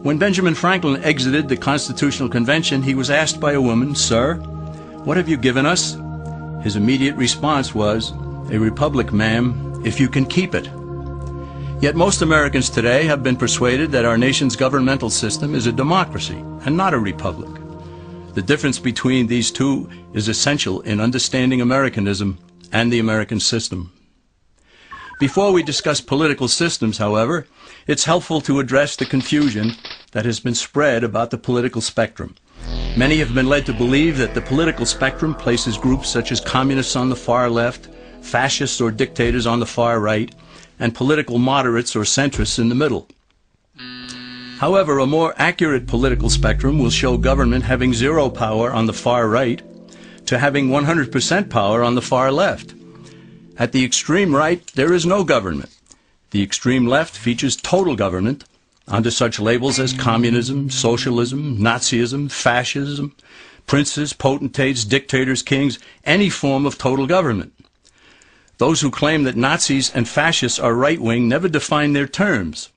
When Benjamin Franklin exited the Constitutional Convention, he was asked by a woman, "Sir, what have you given us?" His immediate response was, "A republic, ma'am, if you can keep it." Yet most Americans today have been persuaded that our nation's governmental system is a democracy and not a republic. The difference between these two is essential in understanding Americanism and the American system. Before we discuss political systems, however, it's helpful to address the confusion that has been spread about the political spectrum. Many have been led to believe that the political spectrum places groups such as communists on the far left, fascists or dictators on the far right, and political moderates or centrists in the middle. However, a more accurate political spectrum will show government having zero power on the far right to having 100% power on the far left. At the extreme right, there is no government. The extreme left features total government under such labels as communism, socialism, Nazism, fascism, princes, potentates, dictators, kings, any form of total government. Those who claim that Nazis and fascists are right-wing never define their terms.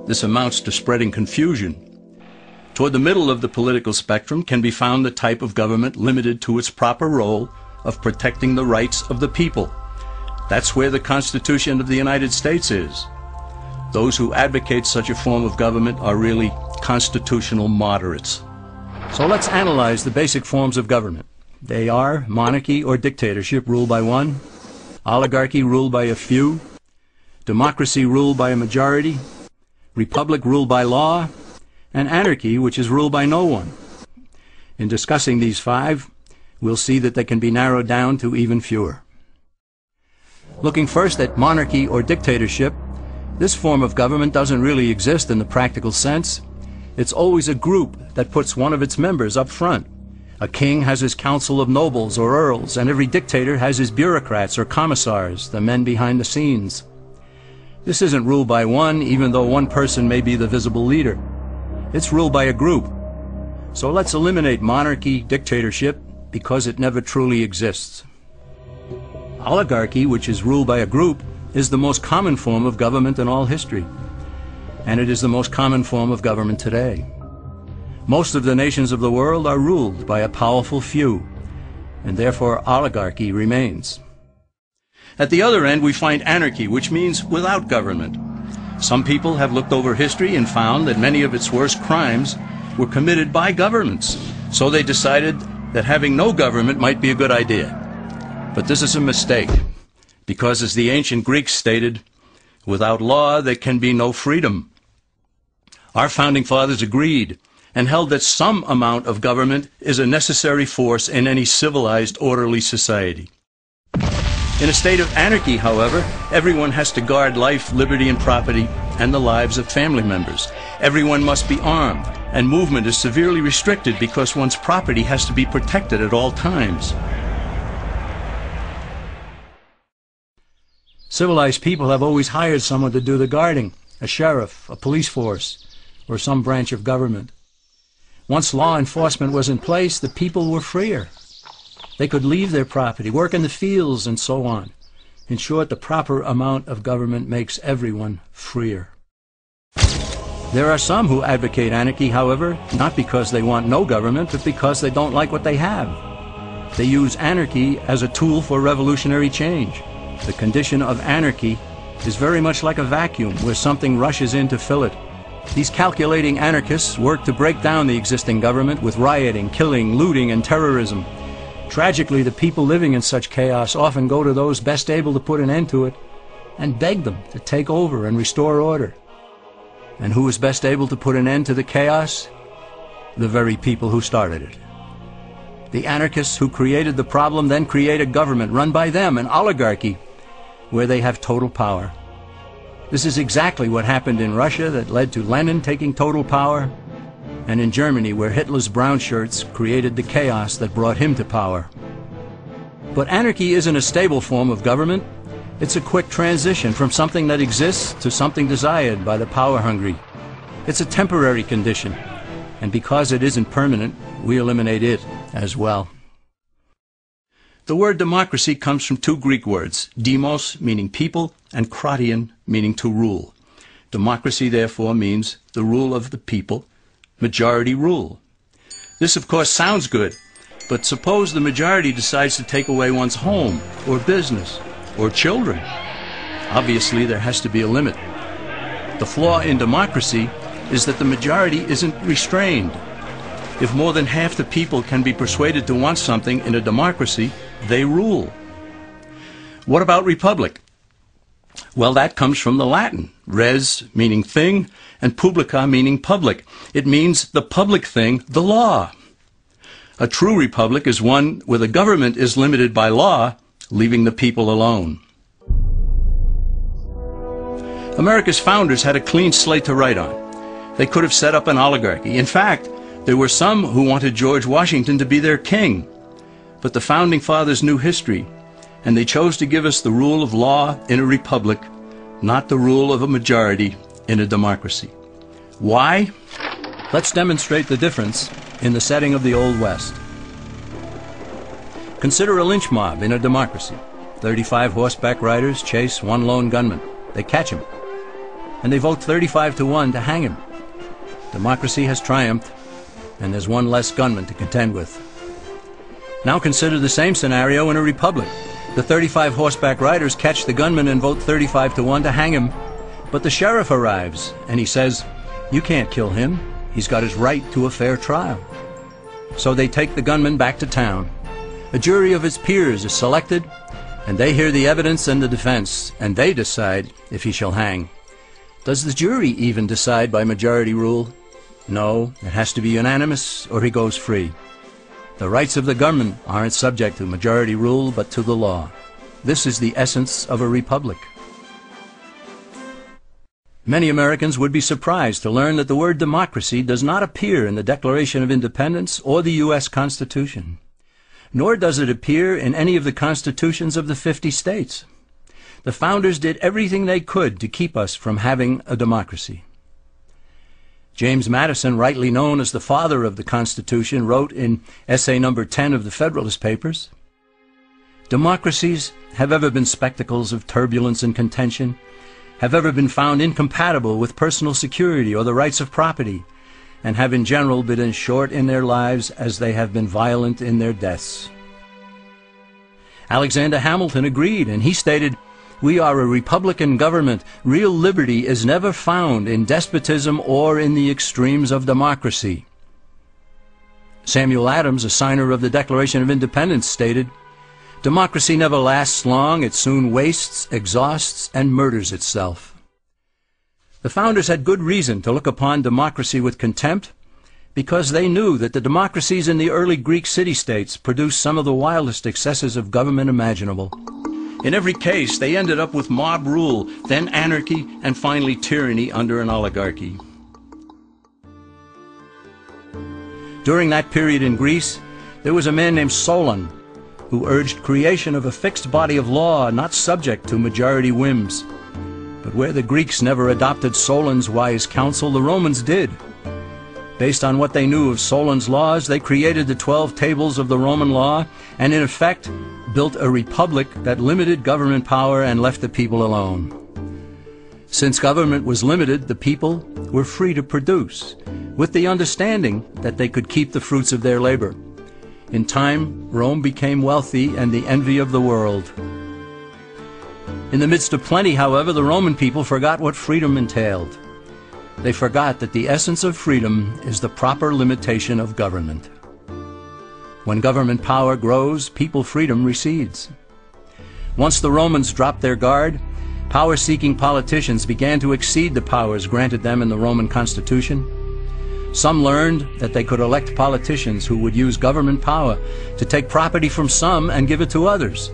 This amounts to spreading confusion. Toward the middle of the political spectrum can be found the type of government limited to its proper role of protecting the rights of the people. That's where the Constitution of the United States is. Those who advocate such a form of government are really constitutional moderates. So let's analyze the basic forms of government. They are monarchy or dictatorship ruled by one, oligarchy ruled by a few, democracy ruled by a majority, republic ruled by law, and anarchy, which is ruled by no one. In discussing these five, we'll see that they can be narrowed down to even fewer. Looking first at monarchy or dictatorship, this form of government doesn't really exist in the practical sense. It's always a group that puts one of its members up front. A king has his council of nobles or earls, and every dictator has his bureaucrats or commissars, the men behind the scenes. This isn't ruled by one, even though one person may be the visible leader. It's ruled by a group. So let's eliminate monarchy, dictatorship, because it never truly exists. Oligarchy, which is ruled by a group, is the most common form of government in all history. And it is the most common form of government today. Most of the nations of the world are ruled by a powerful few, and therefore oligarchy remains. At the other end, we find anarchy, which means without government. Some people have looked over history and found that many of its worst crimes were committed by governments, so they decided that having no government might be a good idea. But this is a mistake, because as the ancient Greeks stated, without law there can be no freedom. Our founding fathers agreed and held that some amount of government is a necessary force in any civilized, orderly society. In a state of anarchy, however, everyone has to guard life, liberty, and property, and the lives of family members. Everyone must be armed, and movement is severely restricted because one's property has to be protected at all times. Civilized people have always hired someone to do the guarding, a sheriff, a police force, or some branch of government. Once law enforcement was in place, the people were freer. They could leave their property, work in the fields, and so on. In short, the proper amount of government makes everyone freer. There are some who advocate anarchy, however, not because they want no government, but because they don't like what they have. They use anarchy as a tool for revolutionary change. The condition of anarchy is very much like a vacuum where something rushes in to fill it. These calculating anarchists work to break down the existing government with rioting, killing, looting, and terrorism. Tragically, the people living in such chaos often go to those best able to put an end to it and beg them to take over and restore order. And who is best able to put an end to the chaos? The very people who started it. The anarchists who created the problem then create a government run by them, an oligarchy, where they have total power. This is exactly what happened in Russia that led to Lenin taking total power, and in Germany where Hitler's brown shirts created the chaos that brought him to power. But anarchy isn't a stable form of government. It's a quick transition from something that exists to something desired by the power-hungry. It's a temporary condition, and because it isn't permanent, we eliminate it as well. The word democracy comes from two Greek words, demos, meaning people, and kratein, meaning to rule. Democracy, therefore, means the rule of the people, majority rule. This, of course, sounds good, but suppose the majority decides to take away one's home, or business, or children. Obviously, there has to be a limit. The flaw in democracy is that the majority isn't restrained. If more than half the people can be persuaded to want something in a democracy, they rule. What about republic? Well, that comes from the Latin, res meaning thing, and publica meaning public. It means the public thing, the law. A true republic is one where the government is limited by law, leaving the people alone. America's founders had a clean slate to write on. They could have set up an oligarchy. In fact, there were some who wanted George Washington to be their king. But the Founding Fathers knew history, and they chose to give us the rule of law in a republic, not the rule of a majority in a democracy. Why? Let's demonstrate the difference in the setting of the Old West. Consider a lynch mob in a democracy. 35 horseback riders chase one lone gunman. They catch him, and they vote 35-1 to hang him. Democracy has triumphed, and there's one less gunman to contend with. Now consider the same scenario in a republic. The 35 horseback riders catch the gunman and vote 35-1 to hang him, but the sheriff arrives, and he says, "You can't kill him. He's got his right to a fair trial." So they take the gunman back to town. A jury of his peers is selected, and they hear the evidence and the defense, and they decide if he shall hang. Does the jury even decide by majority rule? No, it has to be unanimous, or he goes free. The rights of the gunman aren't subject to majority rule, but to the law. This is the essence of a republic. Many Americans would be surprised to learn that the word democracy does not appear in the Declaration of Independence or the U.S. Constitution, nor does it appear in any of the constitutions of the 50 states. The founders did everything they could to keep us from having a democracy. James Madison, rightly known as the father of the Constitution, wrote in essay number 10 of the Federalist Papers, "Democracies have ever been spectacles of turbulence and contention, have ever been found incompatible with personal security or the rights of property, and have in general been as short in their lives as they have been violent in their deaths." Alexander Hamilton agreed, and he stated, "We are a republican government. Real liberty is never found in despotism or in the extremes of democracy." Samuel Adams, a signer of the Declaration of Independence, stated, "Democracy never lasts long. It soon wastes, exhausts, and murders itself." The founders had good reason to look upon democracy with contempt, because they knew that the democracies in the early Greek city-states produced some of the wildest excesses of government imaginable. In every case, they ended up with mob rule, then anarchy, and finally tyranny under an oligarchy. During that period in Greece, there was a man named Solon, who urged creation of a fixed body of law not subject to majority whims. But where the Greeks never adopted Solon's wise counsel, the Romans did. Based on what they knew of Solon's laws, they created the 12 tables of the Roman law, and in effect built a republic that limited government power and left the people alone. Since government was limited, the people were free to produce, with the understanding that they could keep the fruits of their labor. In time, Rome became wealthy and the envy of the world. In the midst of plenty, however, the Roman people forgot what freedom entailed. They forgot that the essence of freedom is the proper limitation of government. When government power grows, people freedom recedes. Once the Romans dropped their guard, power-seeking politicians began to exceed the powers granted them in the Roman Constitution. Some learned that they could elect politicians who would use government power to take property from some and give it to others.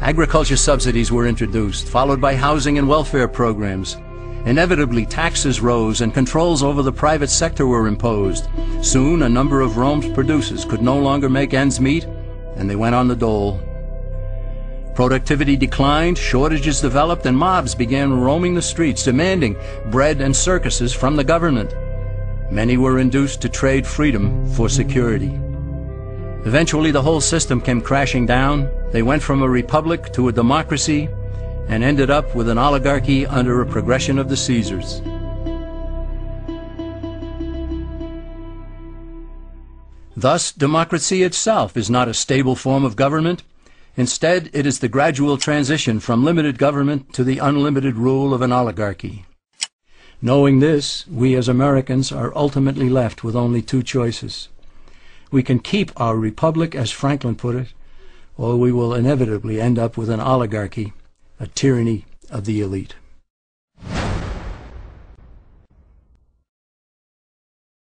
Agriculture subsidies were introduced, followed by housing and welfare programs. Inevitably, taxes rose and controls over the private sector were imposed. Soon, a number of Rome's producers could no longer make ends meet, and they went on the dole. Productivity declined, shortages developed, and mobs began roaming the streets, demanding bread and circuses from the government. Many were induced to trade freedom for security. Eventually, the whole system came crashing down. They went from a republic to a democracy, and ended up with an oligarchy under a progression of the Caesars. Thus, democracy itself is not a stable form of government. Instead, it is the gradual transition from limited government to the unlimited rule of an oligarchy. Knowing this, we as Americans are ultimately left with only two choices. We can keep our republic, as Franklin put it, or we will inevitably end up with an oligarchy, a tyranny of the elite.